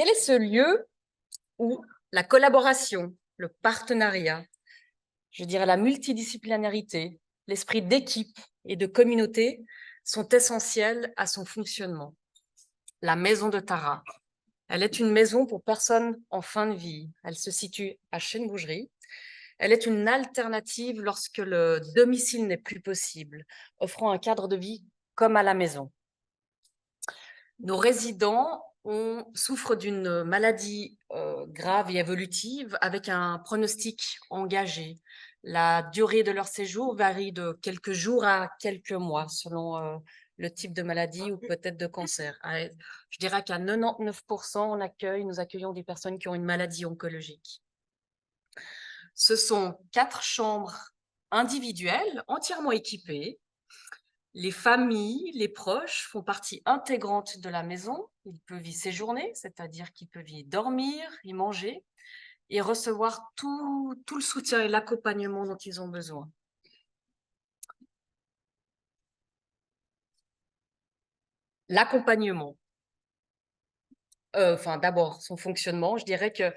Quel est ce lieu où la collaboration, le partenariat, je dirais la multidisciplinarité, l'esprit d'équipe et de communauté sont essentiels à son fonctionnement? La maison de Tara. Elle est une maison pour personnes en fin de vie. Elle se situe à Chêne-Bougerie. Elle est une alternative lorsque le domicile n'est plus possible, offrant un cadre de vie comme à la maison. Nos résidents souffrent d'une maladie grave et évolutive avec un pronostic engagé. La durée de leur séjour varie de quelques jours à quelques mois selon le type de maladie ou peut-être de cancer. Je dirais qu'à 99%, nous accueillons des personnes qui ont une maladie oncologique. Ce sont 4 chambres individuelles entièrement équipées. Les familles, les proches font partie intégrante de la maison. Ils peuvent y séjourner, c'est-à-dire qu'ils peuvent y dormir, y manger et recevoir tout le soutien et l'accompagnement dont ils ont besoin. L'accompagnement. D'abord, son fonctionnement, je dirais que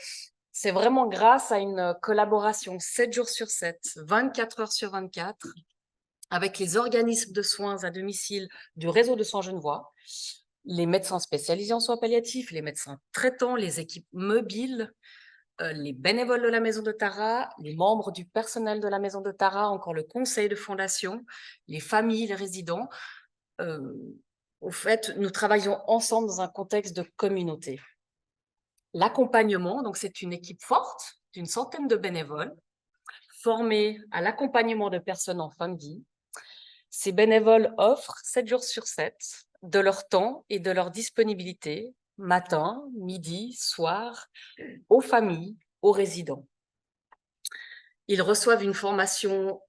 c'est vraiment grâce à une collaboration 7 jours sur 7, 24 heures sur 24, avec les organismes de soins à domicile du réseau de soins genevois, les médecins spécialisés en soins palliatifs, les médecins traitants, les équipes mobiles, les bénévoles de la Maison de Tara, les membres du personnel de la Maison de Tara, encore le conseil de fondation, les familles, les résidents. Au fait, nous travaillons ensemble dans un contexte de communauté. L'accompagnement, donc c'est une équipe forte d'une centaine de bénévoles formés à l'accompagnement de personnes en fin de vie. Ces bénévoles offrent 7 jours sur 7 de leur temps et de leur disponibilité, matin, midi, soir, aux familles, aux résidents. Ils reçoivent une formation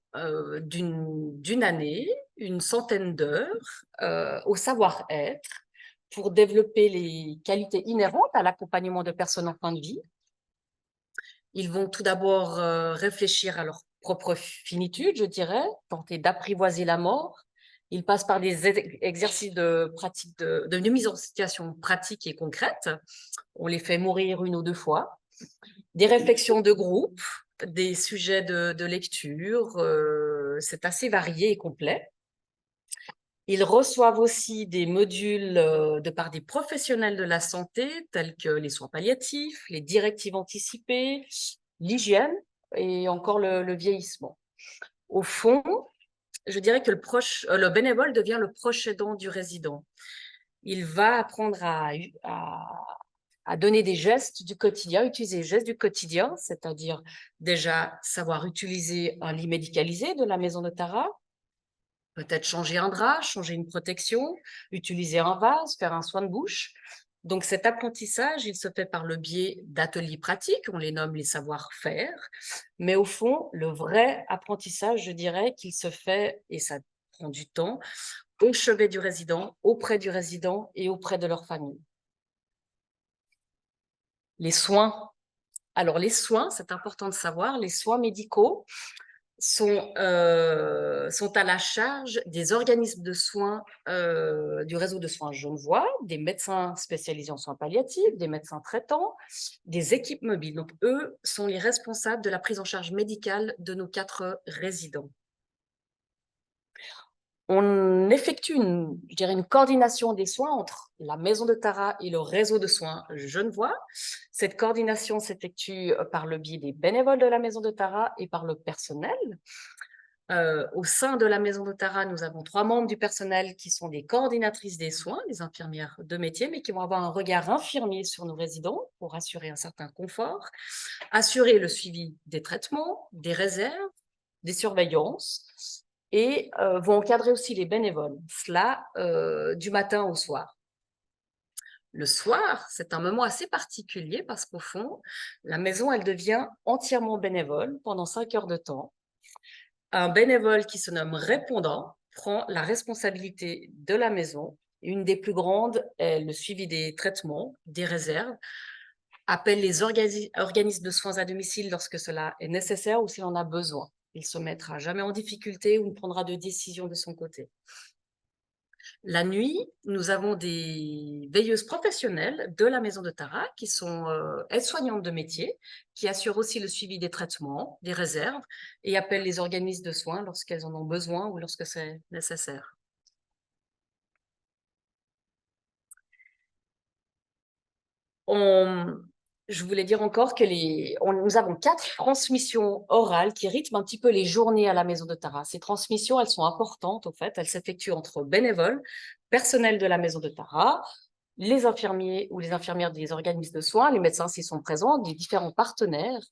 d'une année, une centaine d'heures au savoir-être pour développer les qualités inhérentes à l'accompagnement de personnes en fin de vie. Ils vont tout d'abord réfléchir à leur propre finitude, je dirais, tenter d'apprivoiser la mort. Ils passent par des exercices de pratique de mise en situation pratique et concrète. On les fait mourir 1 ou 2 fois. Des réflexions de groupe, des sujets de lecture, c'est assez varié et complet. Ils reçoivent aussi des modules de par des professionnels de la santé, tels que les soins palliatifs, les directives anticipées, l'hygiène et encore le vieillissement. Au fond, je dirais que le bénévole devient le proche aidant du résident. Il va apprendre à donner des gestes du quotidien, utiliser les gestes du quotidien, c'est-à-dire déjà savoir utiliser un lit médicalisé de la Maison de Tara, peut-être changer un drap, changer une protection, utiliser un vase, faire un soin de bouche. Donc cet apprentissage, il se fait par le biais d'ateliers pratiques, on les nomme les savoir-faire, mais au fond, le vrai apprentissage, je dirais qu'il se fait, et ça prend du temps, au chevet du résident, auprès du résident et auprès de leur famille. Les soins. Alors les soins, c'est important de savoir, les soins médicaux sont à la charge des organismes de soins du réseau de soins genevois, des médecins spécialisés en soins palliatifs, des médecins traitants, des équipes mobiles. Donc, eux sont les responsables de la prise en charge médicale de nos 4 résidents. On effectue je dirais une coordination des soins entre la Maison de Tara et le réseau de soins genevois. Cette coordination s'effectue par le biais des bénévoles de la Maison de Tara et par le personnel. Au sein de la Maison de Tara, nous avons 3 membres du personnel qui sont des coordinatrices des soins, des infirmières de métier, mais qui vont avoir un regard infirmier sur nos résidents pour assurer un certain confort, assurer le suivi des traitements, des réserves, des surveillances, et vont encadrer aussi les bénévoles, cela du matin au soir. Le soir, c'est un moment assez particulier parce qu'au fond, la maison, elle devient entièrement bénévole pendant 5 heures de temps. Un bénévole qui se nomme répondant prend la responsabilité de la maison. Une des plus grandes est le suivi des traitements, des réserves, appelle les organismes de soins à domicile lorsque cela est nécessaire ou s'il en a besoin. Il se mettra jamais en difficulté ou ne prendra de décision de son côté. La nuit, nous avons des veilleuses professionnelles de la maison de Tara qui sont aides-soignantes de métier, qui assurent aussi le suivi des traitements, des réserves et appellent les organismes de soins lorsqu'elles en ont besoin ou lorsque c'est nécessaire. Je voulais dire encore que nous avons 4 transmissions orales qui rythment un petit peu les journées à la maison de Tara. Ces transmissions, elles sont importantes, au fait. Elles s'effectuent entre bénévoles, personnel de la maison de Tara, les infirmiers ou les infirmières des organismes de soins, les médecins s'y sont présents, des différents partenaires,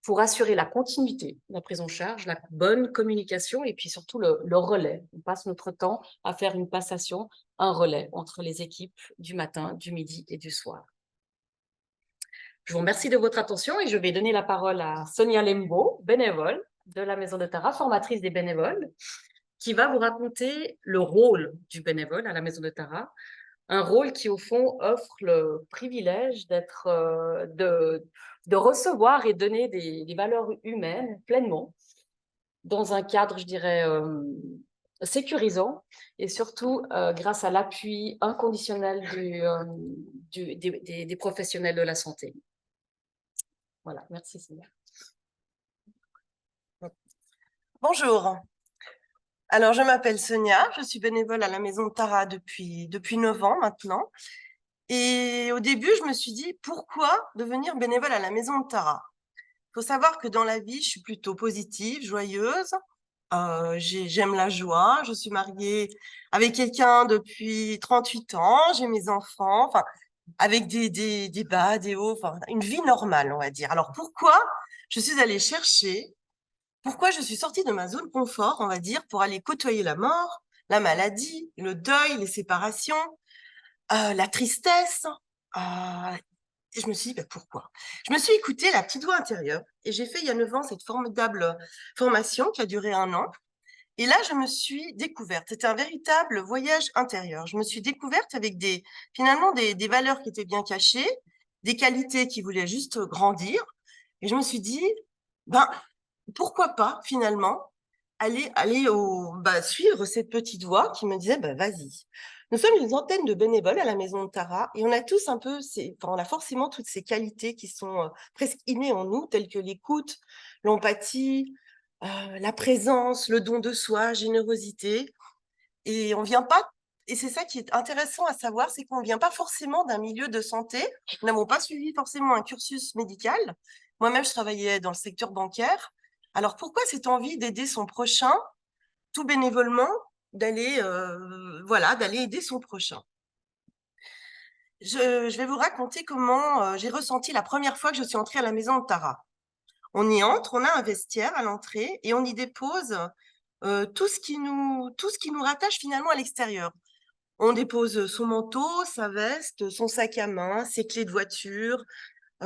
pour assurer la continuité, la prise en charge, la bonne communication et puis surtout le relais. On passe notre temps à faire une passation, un relais entre les équipes du matin, du midi et du soir. Je vous remercie de votre attention et je vais donner la parole à Sonia Lembo, bénévole de la Maison de Tara, formatrice des bénévoles, qui va vous raconter le rôle du bénévole à la Maison de Tara, un rôle qui, au fond, offre le privilège de recevoir et donner des valeurs humaines pleinement, dans un cadre, je dirais, sécurisant, et surtout grâce à l'appui inconditionnel des professionnels de la santé. Voilà, merci Sonia. Bonjour. Alors, je m'appelle Sonia, je suis bénévole à la Maison de Tara depuis 9 ans maintenant. Et au début, je me suis dit, pourquoi devenir bénévole à la Maison de Tara? Il faut savoir que dans la vie, je suis plutôt positive, joyeuse. J'aime la joie. Je suis mariée avec quelqu'un depuis 38 ans. J'ai mes enfants, enfin, avec des bas, des hauts, enfin, une vie normale, on va dire. Alors, pourquoi je suis allée chercher pourquoi je suis sortie de ma zone confort, on va dire, pour aller côtoyer la mort, la maladie, le deuil, les séparations, la tristesse. Et je me suis dit, pourquoi? Je me suis écoutée la petite voix intérieure et j'ai fait il y a 9 ans cette formidable formation qui a duré 1 an. Et là, je me suis découverte. C'était un véritable voyage intérieur. Je me suis découverte avec finalement des valeurs qui étaient bien cachées, des qualités qui voulaient juste grandir. Et je me suis dit, pourquoi pas finalement aller suivre cette petite voix qui me disait vas-y. Nous sommes une centaine de bénévoles à la Maison de Tara et on a tous un peu on a forcément toutes ces qualités qui sont presque innées en nous, telles que l'écoute, l'empathie, la présence, le don de soi, générosité. Et on vient pas, et c'est ça qui est intéressant à savoir, c'est qu'on vient pas forcément d'un milieu de santé. Nous n'avons pas suivi forcément un cursus médical. Moi-même, je travaillais dans le secteur bancaire. Alors, pourquoi cette envie d'aider son prochain, tout bénévolement, d'aller aider son prochain? Je vais vous raconter comment j'ai ressenti la première fois que je suis entrée à la Maison de Tara. On y entre, on a un vestiaire à l'entrée et on y dépose tout ce qui nous rattache finalement à l'extérieur. On dépose son manteau, sa veste, son sac à main, ses clés de voiture,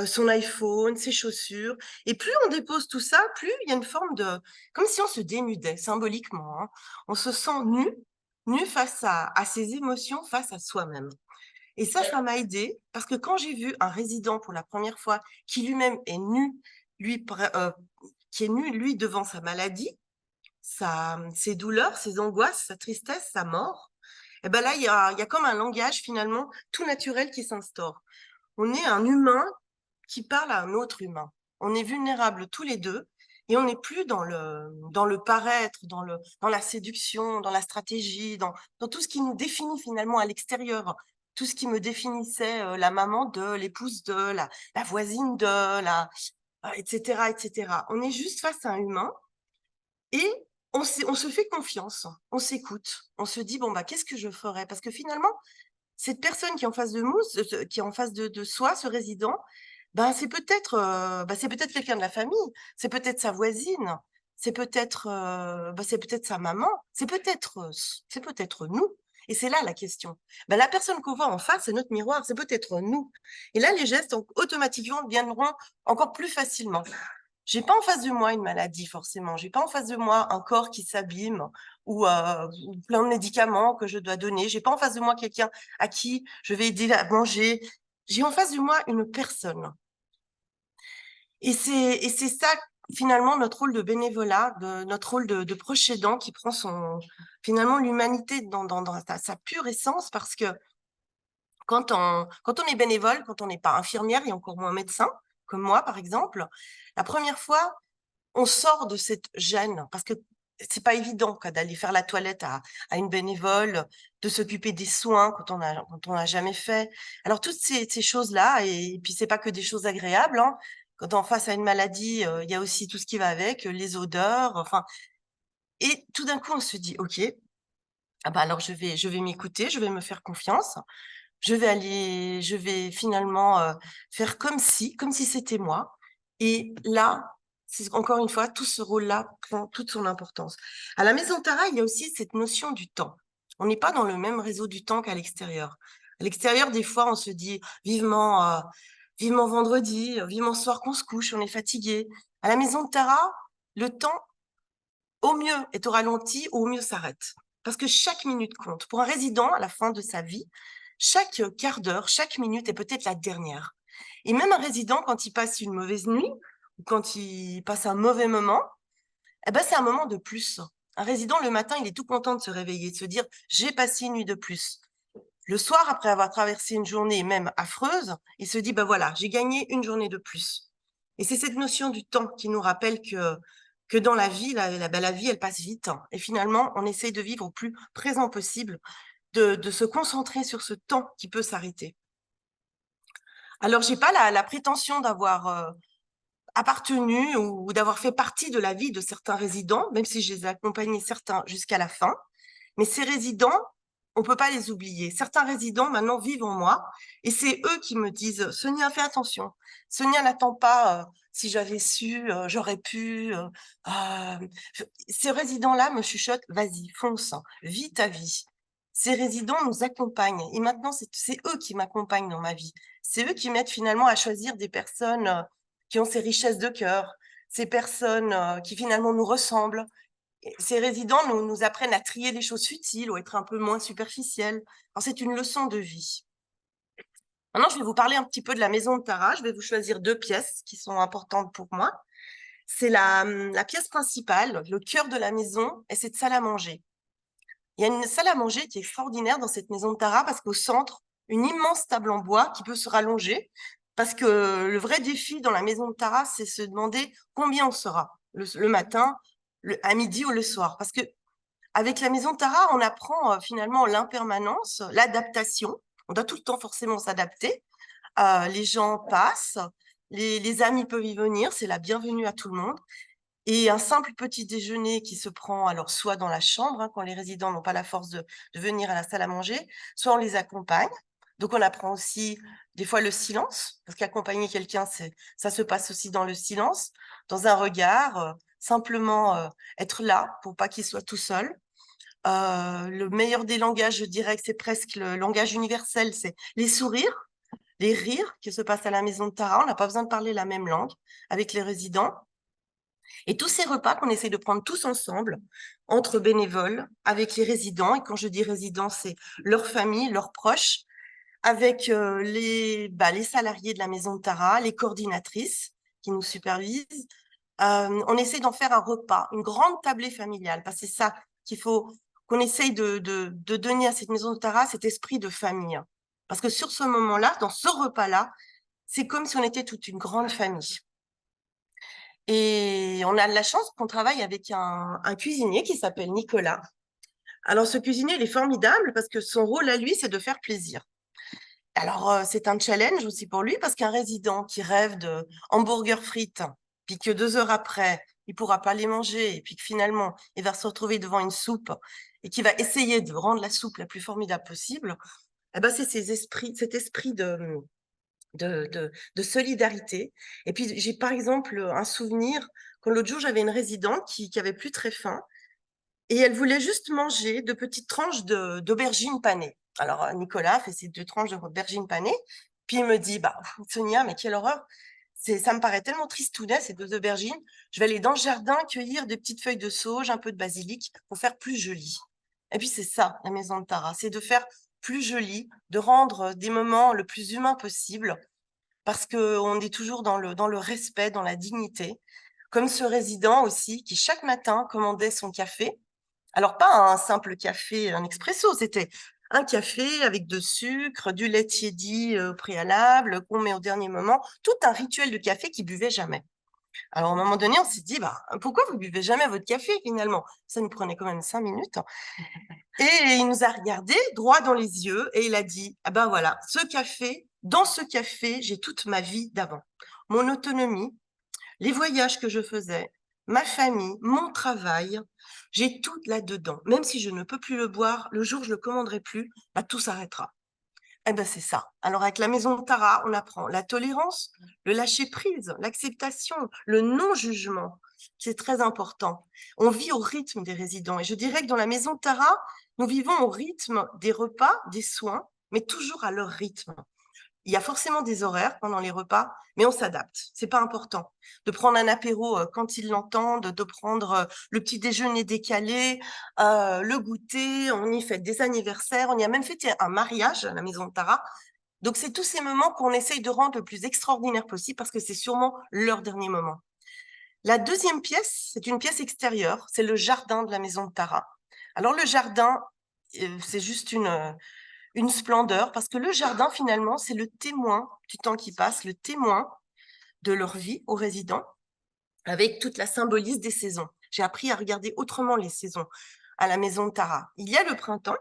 son iPhone, ses chaussures. Et plus on dépose tout ça, plus il y a une forme comme si on se dénudait symboliquement, hein. On se sent nu face à ses émotions, face à soi-même. Et ça m'a aidé parce que quand j'ai vu un résident pour la première fois qui lui-même est nu, qui est nu, lui, devant sa maladie, ses douleurs, ses angoisses, sa tristesse, sa mort, et ben là, il y a comme un langage finalement tout naturel qui s'instaure. On est un humain qui parle à un autre humain. On est vulnérables tous les deux et on n'est plus dans le paraître, dans la séduction, dans la stratégie, dans tout ce qui nous définit finalement à l'extérieur. Tout ce qui me définissait la maman de, l'épouse de, la voisine de, etc., etc. On est juste face à un humain et on se fait confiance, on s'écoute, on se dit, qu'est-ce que je ferais? Parce que finalement, cette personne qui est en face de nous, qui est en face de soi, ce résident, c'est peut-être quelqu'un de la famille, c'est peut-être sa voisine, c'est peut-être sa maman, c'est peut-être nous. Et c'est là la question. La personne qu'on voit en face, c'est notre miroir, c'est peut-être nous. Et là, les gestes automatiquement viendront encore plus facilement. J'ai pas en face de moi une maladie forcément, j'ai pas en face de moi un corps qui s'abîme ou plein de médicaments que je dois donner, j'ai pas en face de moi quelqu'un à qui je vais aider à manger, j'ai en face de moi une personne. Et c'est ça finalement notre rôle de bénévolat, notre rôle de proche aidant qui prend finalement l'humanité dans sa pure essence, parce que quand on est bénévole, quand on n'est pas infirmière et encore moins médecin, comme moi par exemple, la première fois, on sort de cette gêne, parce que c'est pas évident d'aller faire la toilette à une bénévole, de s'occuper des soins quand on n'a jamais fait. Alors toutes ces choses-là, et puis c'est pas que des choses agréables, hein. Quand on est face à une maladie, il y a aussi tout ce qui va avec, les odeurs, enfin. Et tout d'un coup, on se dit, ok, ah bah alors je vais m'écouter, je vais me faire confiance, je vais finalement faire comme si c'était moi. Et là, c'est encore une fois, tout ce rôle-là prend toute son importance. À la Maison Tara, il y a aussi cette notion du temps. On n'est pas dans le même réseau du temps qu'à l'extérieur. À l'extérieur, des fois, on se dit vivement vendredi, vivement ce soir qu'on se couche, on est fatigué. À la Maison de Tara, le temps, au mieux, est au ralenti, ou au mieux s'arrête. Parce que chaque minute compte. Pour un résident, à la fin de sa vie, chaque quart d'heure, chaque minute est peut-être la dernière. Et même un résident, quand il passe une mauvaise nuit, ou quand il passe un mauvais moment, eh ben, c'est un moment de plus. Un résident, le matin, il est tout content de se réveiller, de se dire, j'ai passé une nuit de plus. Le soir, après avoir traversé une journée même affreuse, il se dit, ben voilà, j'ai gagné une journée de plus. Et c'est cette notion du temps qui nous rappelle que dans la vie, la vie, elle passe vite, hein. Et finalement, on essaye de vivre au plus présent possible, de se concentrer sur ce temps qui peut s'arrêter. Alors, j'ai pas la prétention d'avoir appartenu ou d'avoir fait partie de la vie de certains résidents, même si je les ai accompagnés certains jusqu'à la fin. Mais ces résidents, on peut pas les oublier. Certains résidents maintenant vivent en moi, et c'est eux qui me disent, Sonia, fais attention. Sonia, n'attends pas, si j'avais su, j'aurais pu. Ces résidents-là me chuchotent, vas-y, fonce, vis ta vie. Ces résidents nous accompagnent, et maintenant c'est eux qui m'accompagnent dans ma vie. C'est eux qui m'aident finalement à choisir des personnes qui ont ces richesses de cœur, ces personnes qui finalement nous ressemblent. Et ces résidents nous apprennent à trier les choses futiles ou être un peu moins superficiels. Alors, c'est une leçon de vie. Maintenant, je vais vous parler un petit peu de la maison de Tara. Je vais vous choisir deux pièces qui sont importantes pour moi. C'est la pièce principale, le cœur de la maison, et cette salle à manger. Il y a une salle à manger qui est extraordinaire dans cette maison de Tara, parce qu'au centre, une immense table en bois qui peut se rallonger, parce que le vrai défi dans la maison de Tara, c'est se demander combien on sera le matin, à midi ou le soir. Parce que avec la maison de Tara, on apprend finalement l'impermanence, l'adaptation. On doit tout le temps forcément s'adapter. Les gens passent, les amis peuvent y venir, c'est la bienvenue à tout le monde. Et un simple petit déjeuner qui se prend, alors soit dans la chambre, hein, quand les résidents n'ont pas la force de venir à la salle à manger, soit on les accompagne. Donc on apprend aussi des fois le silence, parce qu'accompagner quelqu'un, ça se passe aussi dans le silence, dans un regard, simplement être là pour pas qu'il soit tout seul. Le meilleur des langages, je dirais que c'est presque le langage universel, c'est les sourires, les rires qui se passent à la maison de Tara. On n'a pas besoin de parler la même langue avec les résidents. Et tous ces repas qu'on essaie de prendre tous ensemble, entre bénévoles, avec les résidents, et quand je dis résidents, c'est leur famille, leurs proches, avec les salariés de la maison de Tara, les coordinatrices qui nous supervisent. On essaie d'en faire un repas, une grande tablée familiale, parce que c'est ça qu'on essaye de donner à cette maison de Tara, cet esprit de famille. Parce que sur ce moment-là, dans ce repas-là, c'est comme si on était toute une grande famille. Et on a de la chance qu'on travaille avec un cuisinier qui s'appelle Nicolas. Alors, ce cuisinier, il est formidable parce que son rôle à lui, c'est de faire plaisir. Alors, c'est un challenge aussi pour lui, parce qu'un résident qui rêve de hamburger frites, puis que 2 heures après, il pourra pas les manger, et puis que finalement, il va se retrouver devant une soupe et qui va essayer de rendre la soupe la plus formidable possible, eh ben, c'est cet esprit de solidarité. Et puis, j'ai par exemple un souvenir, quand l'autre jour, j'avais une résidente qui avait plus très faim, et elle voulait juste manger de petites tranches d'aubergines panées. Alors, Nicolas fait ces 2 tranches d'aubergines panées, puis il me dit, bah, Sonia, mais quelle horreur, ça me paraît tellement tristounet, ces 2 aubergines, je vais aller dans le jardin cueillir des petites feuilles de sauge, un peu de basilic, pour faire plus joli. Et puis, c'est ça, la maison de Tara, c'est de faire plus joli, de rendre des moments le plus humains possible, parce qu'on est toujours dans le respect, dans la dignité. comme ce résident aussi qui chaque matin commandait son café. Alors pas un simple café, un expresso, c'était un café avec de sucre, du lait tiédi au préalable, qu'on met au dernier moment, tout un rituel de café qu'il buvait jamais. Alors, à un moment donné, on s'est dit, bah, pourquoi vous buvez jamais votre café finalement? Ça nous prenait quand même 5 minutes. Et il nous a regardé droit dans les yeux et il a dit, ah ben voilà, dans ce café, j'ai toute ma vie d'avant. Mon autonomie, les voyages que je faisais, ma famille, mon travail, j'ai tout là-dedans. Même si je ne peux plus le boire, le jour où je le commanderai plus, bah, tout s'arrêtera. Eh ben, c'est ça. Alors, avec la maison de Tara, on apprend la tolérance, le lâcher-prise, l'acceptation, le non-jugement, qui est très important. On vit au rythme des résidents. Et je dirais que dans la maison de Tara, nous vivons au rythme des repas, des soins, mais toujours à leur rythme. Il y a forcément des horaires pendant les repas, mais on s'adapte. C'est pas important. De prendre un apéro quand ils l'entendent, de prendre le petit déjeuner décalé, le goûter. On y fête des anniversaires. On y a même fêté un mariage à la maison de Tara. Donc, c'est tous ces moments qu'on essaye de rendre le plus extraordinaire possible parce que c'est sûrement leur dernier moment. La deuxième pièce, c'est une pièce extérieure. C'est le jardin de la maison de Tara. Alors, le jardin, c'est juste une splendeur, parce que le jardin, finalement, c'est le témoin du temps qui passe, le témoin de leur vie aux résidents, avec toute la symbolisme des saisons. J'ai appris à regarder autrement les saisons à la maison de Tara. Il y a le printemps.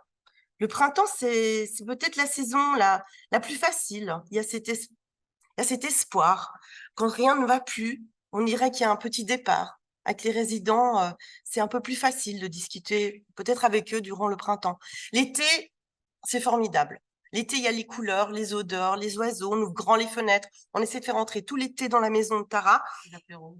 Le printemps, c'est peut-être la saison la plus facile. Il y a cet espoir. Quand rien ne va plus, on dirait qu'il y a un petit départ. Avec les résidents, c'est un peu plus facile de discuter, peut-être avec eux durant le printemps. L'été, c'est formidable. L'été, il y a les couleurs, les odeurs, les oiseaux, on ouvre grand les fenêtres. On essaie de faire entrer tout l'été dans la maison de Tara.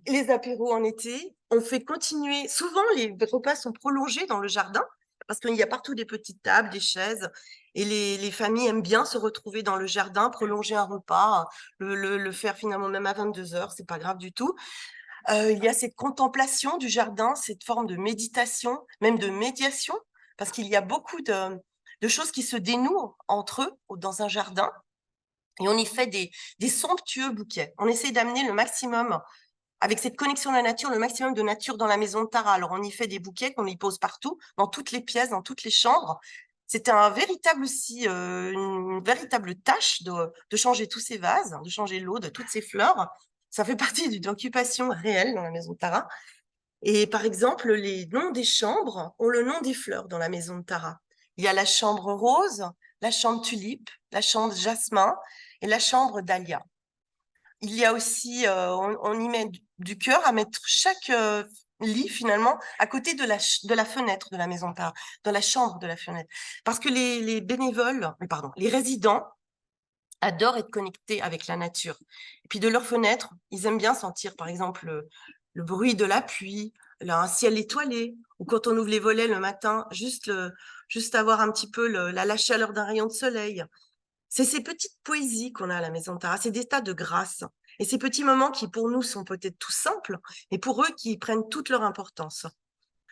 Les apéros en été. On fait continuer. Souvent, les repas sont prolongés dans le jardin parce qu'il y a partout des petites tables, des chaises. Et les familles aiment bien se retrouver dans le jardin, prolonger un repas, le faire finalement même à 22h, c'est pas grave du tout. Il y a cette contemplation du jardin, cette forme de méditation, même de médiation, parce qu'il y a beaucoup de choses qui se dénouent entre eux dans un jardin. Et on y fait des somptueux bouquets. On essaie d'amener le maximum, avec cette connexion à la nature, le maximum de nature dans la maison de Tara. Alors, on y fait des bouquets qu'on y pose partout, dans toutes les pièces, dans toutes les chambres. C'était une véritable tâche de changer tous ces vases, de changer l'eau de toutes ces fleurs. Ça fait partie d'une occupation réelle dans la maison de Tara. Et par exemple, les noms des chambres ont le nom des fleurs dans la maison de Tara. Il y a la chambre rose, la chambre tulipe, la chambre jasmin et la chambre dahlia. Il y a aussi, on y met du cœur à mettre chaque lit finalement à côté de la fenêtre de la maison de Tara, dans la chambre de la fenêtre. Parce que les bénévoles, pardon, les résidents adorent être connectés avec la nature. Et puis de leur fenêtre, ils aiment bien sentir, par exemple, le bruit de la pluie, un ciel étoilé, ou quand on ouvre les volets le matin, juste avoir un petit peu la chaleur d'un rayon de soleil. C'est ces petites poésies qu'on a à la maison de Tara, c'est des tas de grâce. Et ces petits moments qui, pour nous, sont peut-être tout simples, mais pour eux, qui prennent toute leur importance.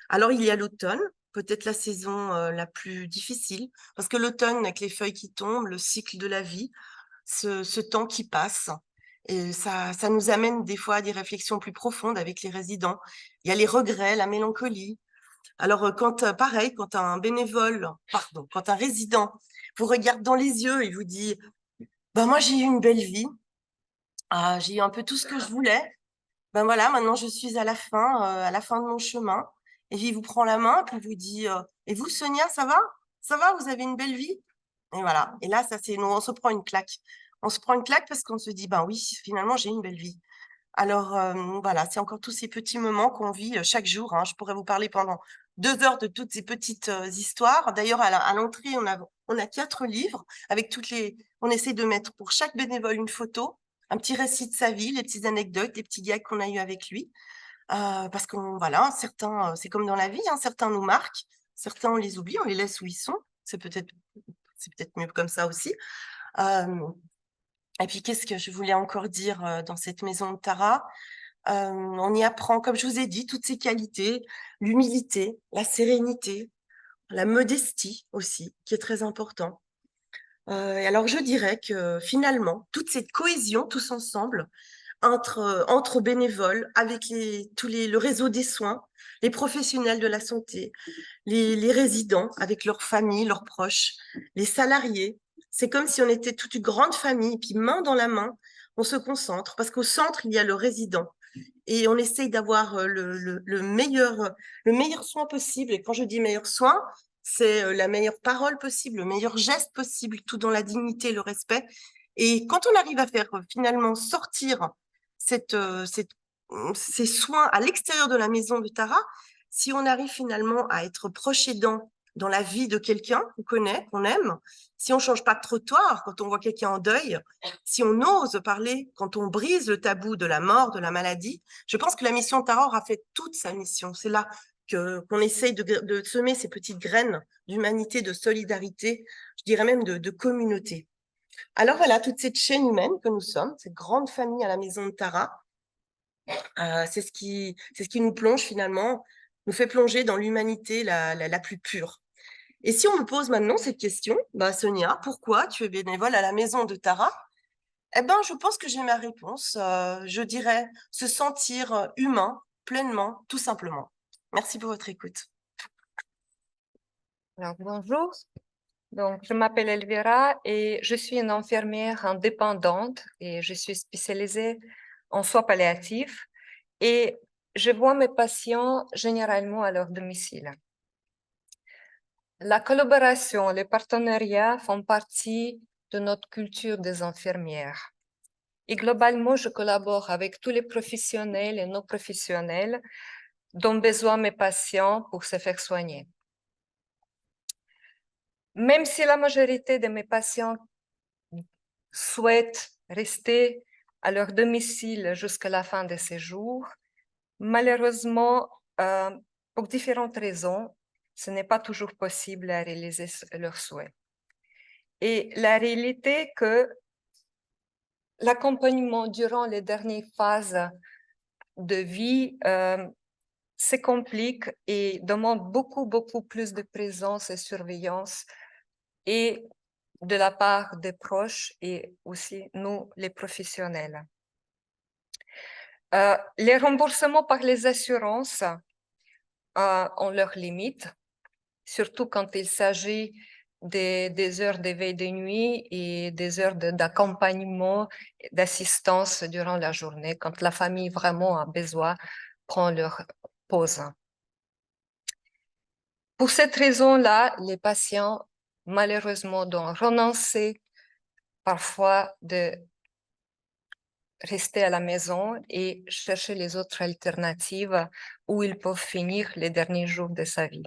Alors, il y a l'automne, peut-être la saison la plus difficile, parce que l'automne, avec les feuilles qui tombent, le cycle de la vie, ce temps qui passe. Et ça nous amène des fois à des réflexions plus profondes avec les résidents. Il y a les regrets, la mélancolie. Alors, pareil, quand un bénévole, pardon, quand un résident vous regarde dans les yeux et vous dit, ben moi, j'ai eu une belle vie, j'ai eu un peu tout ce que je voulais, ben voilà, maintenant, je suis à la fin de mon chemin. Et il vous prend la main, puis vous dit, et vous, Sonia, ça va? Ça va, vous avez une belle vie? Et voilà. Et là, nous, on se prend une claque. On se prend une claque parce qu'on se dit, ben oui, finalement, j'ai une belle vie. Alors, voilà, c'est encore tous ces petits moments qu'on vit chaque jour, hein. Je pourrais vous parler pendant 2 heures de toutes ces petites histoires. D'ailleurs, à l'entrée, on a 4 livres avec on essaie de mettre pour chaque bénévole une photo, un petit récit de sa vie, les petites anecdotes, les petits gags qu'on a eu avec lui. Parce voilà, certains, c'est comme dans la vie, hein, certains nous marquent, certains on les oublie, on les laisse où ils sont. C'est peut-être mieux comme ça aussi. Et puis, qu'est-ce que je voulais encore dire dans cette maison de Tara? On y apprend, comme je vous ai dit, toutes ces qualités, l'humilité, la sérénité, la modestie aussi, qui est très important. Et alors, je dirais que finalement, toute cette cohésion, tous ensemble, entre bénévoles, avec le réseau des soins, les professionnels de la santé, les résidents avec leurs familles, leurs proches, les salariés. C'est comme si on était toute une grande famille, et puis main dans la main, on se concentre, parce qu'au centre, il y a le résident. Et on essaye d'avoir le meilleur soin possible. Et quand je dis meilleur soin, c'est la meilleure parole possible, le meilleur geste possible, tout dans la dignité et le respect. Et quand on arrive à faire finalement sortir ces soins à l'extérieur de la maison de Tara, si on arrive finalement à être proche aidant dans la vie de quelqu'un qu'on connaît, qu'on aime, si on change pas de trottoir quand on voit quelqu'un en deuil, si on ose parler, quand on brise le tabou de la mort, de la maladie, je pense que la mission Tara aura fait toute sa mission. C'est là qu'on essaye de semer ces petites graines d'humanité, de solidarité, je dirais même de communauté. Alors voilà, toute cette chaîne humaine que nous sommes, cette grande famille à la maison de Tara, c'est ce qui nous plonge finalement, nous fait plonger dans l'humanité la plus pure. Et si on me pose maintenant cette question, bah Sonia, pourquoi tu es bénévole à la maison de Tara? Eh ben, je pense que j'ai ma réponse. Je dirais se sentir humain, pleinement, tout simplement. Merci pour votre écoute. Alors, bonjour, donc, je m'appelle Elvira et je suis une infirmière indépendante et je suis spécialisée en soins palliatifs et je vois mes patients généralement à leur domicile. La collaboration, les partenariats font partie de notre culture des infirmières. Et globalement, je collabore avec tous les professionnels et non professionnels dont besoin mes patients pour se faire soigner. Même si la majorité de mes patients souhaitent rester à leur domicile jusqu'à la fin de séjour, malheureusement, pour différentes raisons, ce n'est pas toujours possible à réaliser leurs souhaits. Et la réalité est que l'accompagnement durant les dernières phases de vie se complique et demande beaucoup plus de présence et surveillance et de la part des proches et aussi nous, les professionnels. Les remboursements par les assurances ont leurs limites, surtout quand il s'agit des heures d'éveil de nuit et des heures d'accompagnement, d'assistance durant la journée, quand la famille vraiment a besoin, prend leur pause. Pour cette raison-là, les patients, malheureusement, doivent renoncer parfois de rester à la maison et chercher les autres alternatives où ils peuvent finir les derniers jours de sa vie.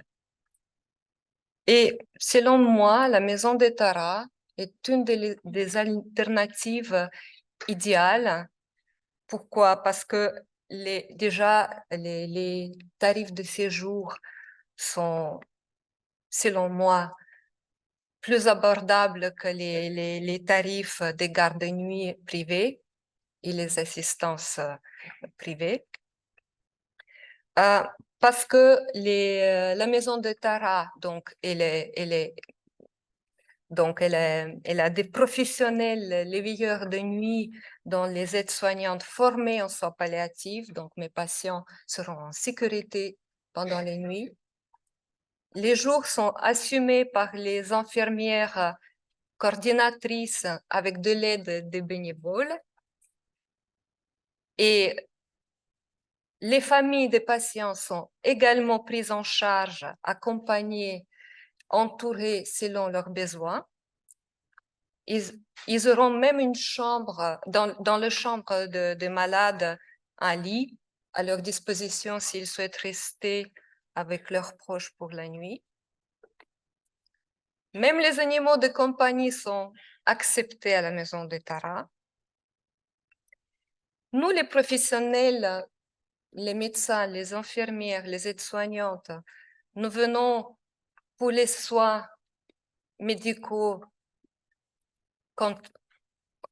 Et selon moi, la maison de Tara est une des alternatives idéales. Pourquoi? Parce que déjà, les tarifs de séjour sont, selon moi, plus abordables que les tarifs des gardes de nuit privés et les assistances privées. Parce que la maison de Tara, donc, elle a des professionnels, les veilleurs de nuit, dont les aides-soignantes formées en soins palliatifs, donc mes patients seront en sécurité pendant les nuits. Les jours sont assumés par les infirmières coordinatrices avec de l'aide des bénévoles. Et les familles des patients sont également prises en charge, accompagnées, entourées selon leurs besoins. Ils auront même une chambre, dans la chambre des malades, un lit à leur disposition s'ils souhaitent rester avec leurs proches pour la nuit. Même les animaux de compagnie sont acceptés à la maison de Tara. Nous, les professionnels, les médecins, les infirmières, les aides-soignantes, nous venons pour les soins médicaux quand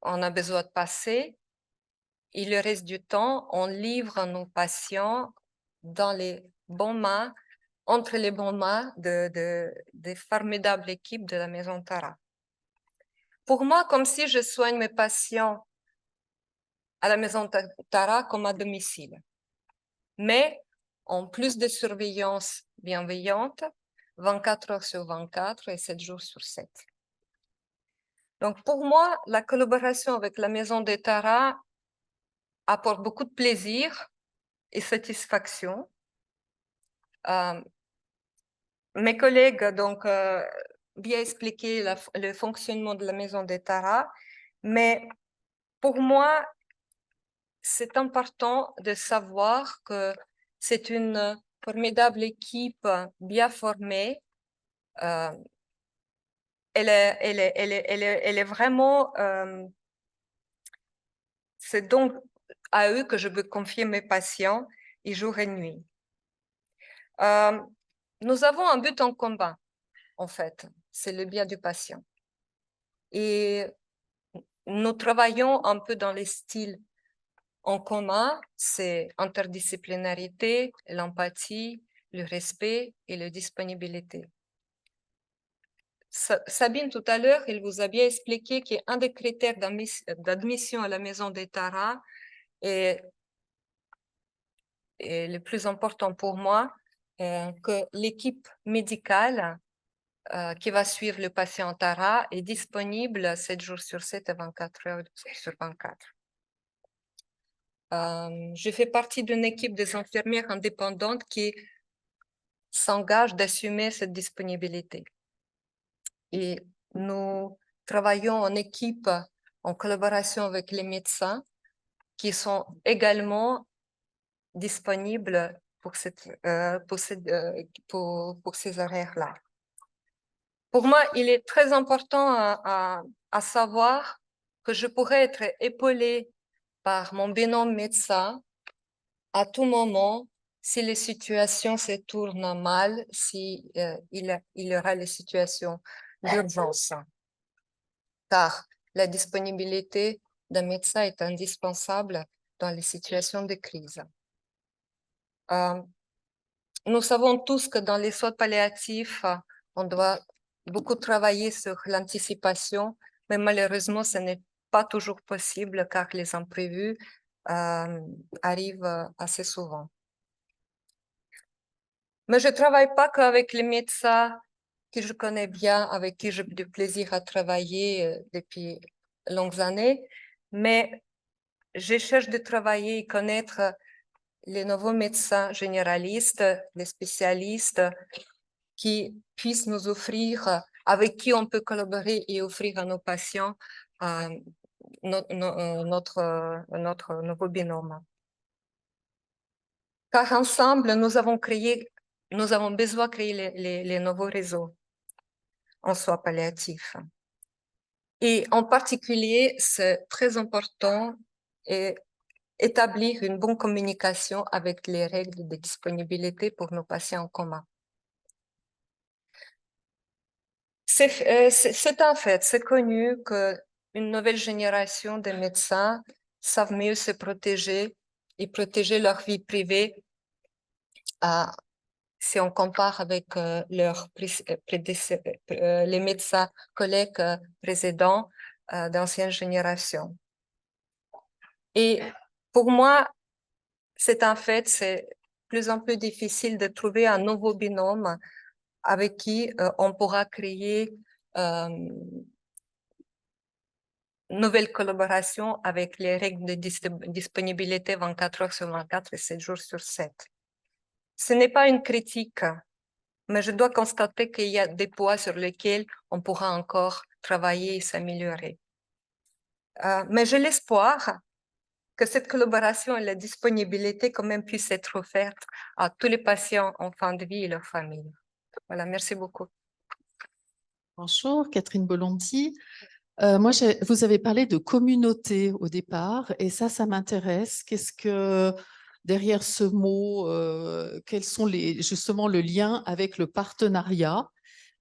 on a besoin de passer. Et le reste du temps, on livre nos patients dans les bonnes mains, entre les bonnes mains des formidables équipes de la maison Tara. Pour moi, comme si je soigne mes patients à la maison Tara comme à domicile. Mais en plus de surveillance bienveillante, 24 heures sur 24 et 7 jours sur 7. Donc, pour moi, la collaboration avec la maison des Tara apporte beaucoup de plaisir et satisfaction. Mes collègues donc bien expliqué le fonctionnement de la maison des Tara, mais pour moi, c'est important de savoir que c'est une formidable équipe bien formée. Elle est vraiment, c'est donc à eux que je veux confier mes patients et jour et nuit. Nous avons un but en commun, en fait, c'est le bien du patient. Et nous travaillons un peu dans les styles en commun, c'est interdisciplinarité, l'empathie, le respect et la disponibilité. Sabine, tout à l'heure, il vous a bien expliqué qu'un des critères d'admission à la maison des Tara est le plus important pour moi, que l'équipe médicale qui va suivre le patient Tara est disponible 7 jours sur 7 et 24 heures sur 24. Je fais partie d'une équipe des infirmières indépendantes qui s'engage d'assumer cette disponibilité. Et nous travaillons en équipe, en collaboration avec les médecins qui sont également disponibles pour ces horaires-là. Pour moi, il est très important à savoir que je pourrais être épaulée par mon binôme médecin à tout moment si les situations se tournent mal, si il y aura les situations d'urgence. Car la disponibilité d'un médecin est indispensable dans les situations de crise. Nous savons tous que dans les soins palliatifs, on doit beaucoup travailler sur l'anticipation, mais malheureusement, ce n'est pas toujours possible car les imprévus arrivent assez souvent. Mais je ne travaille pas qu'avec les médecins que je connais bien, avec qui j'ai du plaisir à travailler depuis longues années, mais je cherche de travailler et connaître les nouveaux médecins généralistes, les spécialistes qui puissent nous offrir, avec qui on peut collaborer et offrir à nos patients notre nouveau binôme. Car ensemble, nous avons besoin de créer les nouveaux réseaux en soins palliatifs. Et en particulier, c'est très important d'établir une bonne communication avec les règles de disponibilité pour nos patients en coma. C'est un fait, c'est connu qu'une nouvelle génération de médecins savent mieux se protéger et protéger leur vie privée si on compare avec les médecins collègues précédents d'anciennes générations. Et pour moi, c'est un fait, c'est de plus en plus difficile de trouver un nouveau binôme avec qui on pourra créer une nouvelle collaboration avec les règles de disponibilité 24 heures sur 24 et 7 jours sur 7. Ce n'est pas une critique, mais je dois constater qu'il y a des points sur lesquels on pourra encore travailler et s'améliorer. Mais j'ai l'espoir que cette collaboration et la disponibilité quand même puissent être offertes à tous les patients en fin de vie et leurs familles. Voilà, merci beaucoup. Bonjour, Catherine Bolonti. Vous avez parlé de communauté au départ, et ça m'intéresse. Qu'est-ce que, derrière ce mot, quels sont justement le lien avec le partenariat?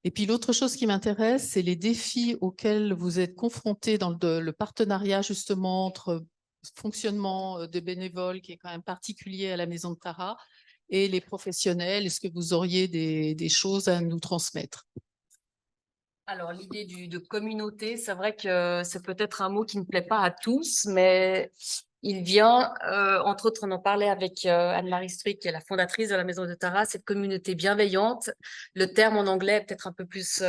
Et puis l'autre chose qui m'intéresse, c'est les défis auxquels vous êtes confrontés dans le partenariat justement entre fonctionnement des bénévoles, qui est quand même particulier à la Maison de Tara, et les professionnels. Est-ce que vous auriez des choses à nous transmettre? Alors, l'idée de communauté, c'est vrai que c'est peut-être un mot qui ne plaît pas à tous, mais Il vient, entre autres, on en parlait avec Anne-Marie Struy, qui est la fondatrice de la Maison de Tara, cette communauté bienveillante. Le terme en anglais est peut-être un peu plus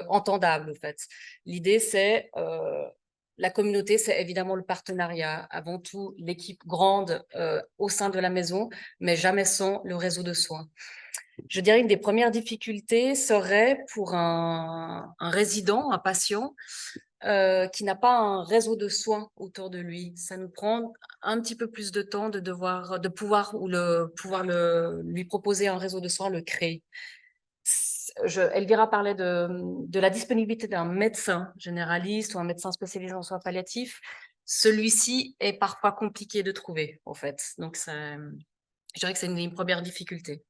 entendable, en fait. L'idée, c'est la communauté, c'est évidemment le partenariat. Avant tout, l'équipe grande au sein de la maison, mais jamais sans le réseau de soins. Je dirais une des premières difficultés serait pour un résident, un patient, qui n'a pas un réseau de soins autour de lui. Ça nous prend un petit peu plus de temps de pouvoir lui proposer un réseau de soins, le créer. Elvira parlait de la disponibilité d'un médecin généraliste ou un médecin spécialisé en soins palliatifs. Celui-ci est parfois compliqué de trouver, en fait. Donc, je dirais que c'est une première difficulté.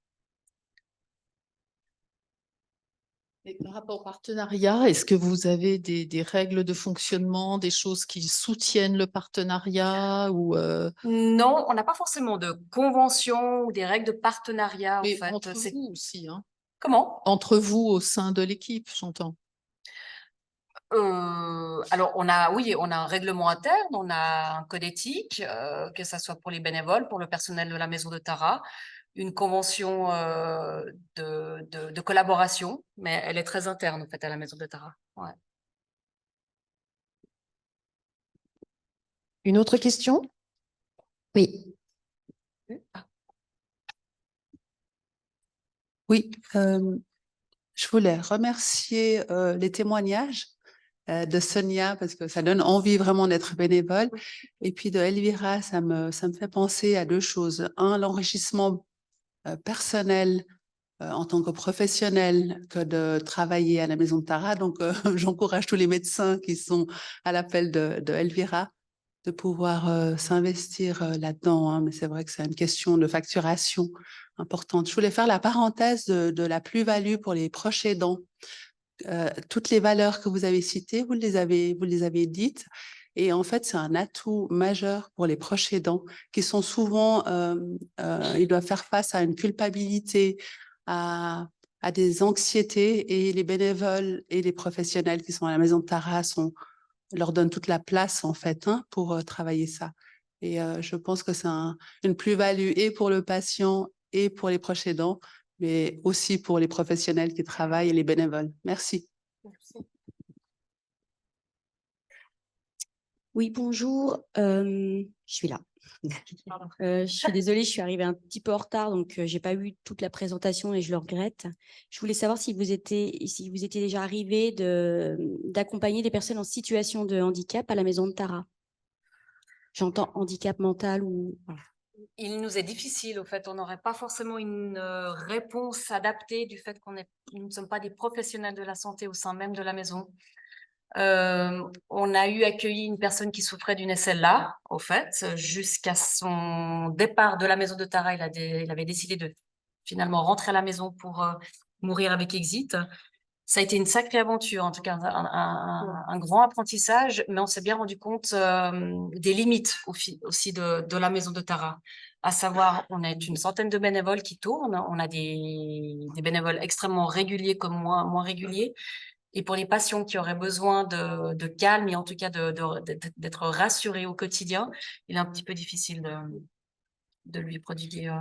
Et par rapport au partenariat, est-ce que vous avez des règles de fonctionnement, des choses qui soutiennent le partenariat ou Non, on n'a pas forcément de convention ou des règles de partenariat, en mais fait. entre vous aussi, hein? Comment? Entre vous au sein de l'équipe, j'entends. Alors, on a un règlement interne, on a un code éthique, que ce soit pour les bénévoles, pour le personnel de la Maison de Tara, une convention de collaboration, mais elle est très interne, en fait, à la Maison de Tara. Ouais. Une autre question? Oui. Oui, je voulais remercier les témoignages de Sonia parce que ça donne envie vraiment d'être bénévole. Et puis de Elvira, ça me fait penser à deux choses. Un, l'enrichissement personnel en tant que professionnel que de travailler à la Maison de Tara. Donc, j'encourage tous les médecins qui sont à l'appel de Elvira de pouvoir s'investir là-dedans. Hein. Mais c'est vrai que c'est une question de facturation importante. Je voulais faire la parenthèse de la plus-value pour les proches aidants. Toutes les valeurs que vous avez citées, vous les avez dites. Et en fait, c'est un atout majeur pour les proches aidants qui sont souvent, ils doivent faire face à une culpabilité, à des anxiétés, et les bénévoles et les professionnels qui sont à la Maison de Tara leur donnent toute la place en fait pour travailler ça. Et je pense que c'est une plus-value et pour le patient et pour les proches aidants, mais aussi pour les professionnels qui travaillent et les bénévoles. Merci. Merci. Oui, bonjour. Je suis là. Je suis désolée, je suis arrivée un petit peu en retard, donc j'ai pas eu toute la présentation et je le regrette. Je voulais savoir si vous étiez déjà arrivé d'accompagner des personnes en situation de handicap à la Maison de Tara. J'entends handicap mental ou... Voilà. Il nous est difficile, au fait, on n'aurait pas forcément une réponse adaptée du fait nous ne sommes pas des professionnels de la santé au sein même de la maison. On a accueilli une personne qui souffrait d'une SLA, au fait, jusqu'à son départ de la Maison de Tara, il avait décidé de finalement rentrer à la maison pour mourir avec exit. Ça a été une sacrée aventure, en tout cas un grand apprentissage, mais on s'est bien rendu compte des limites aussi de la Maison de Tara. À savoir, on est une centaine de bénévoles qui tournent, on a des bénévoles extrêmement réguliers comme moins réguliers. Et pour les patients qui auraient besoin de calme et en tout cas d'être rassurés au quotidien, il est un petit peu difficile de lui prodiguer.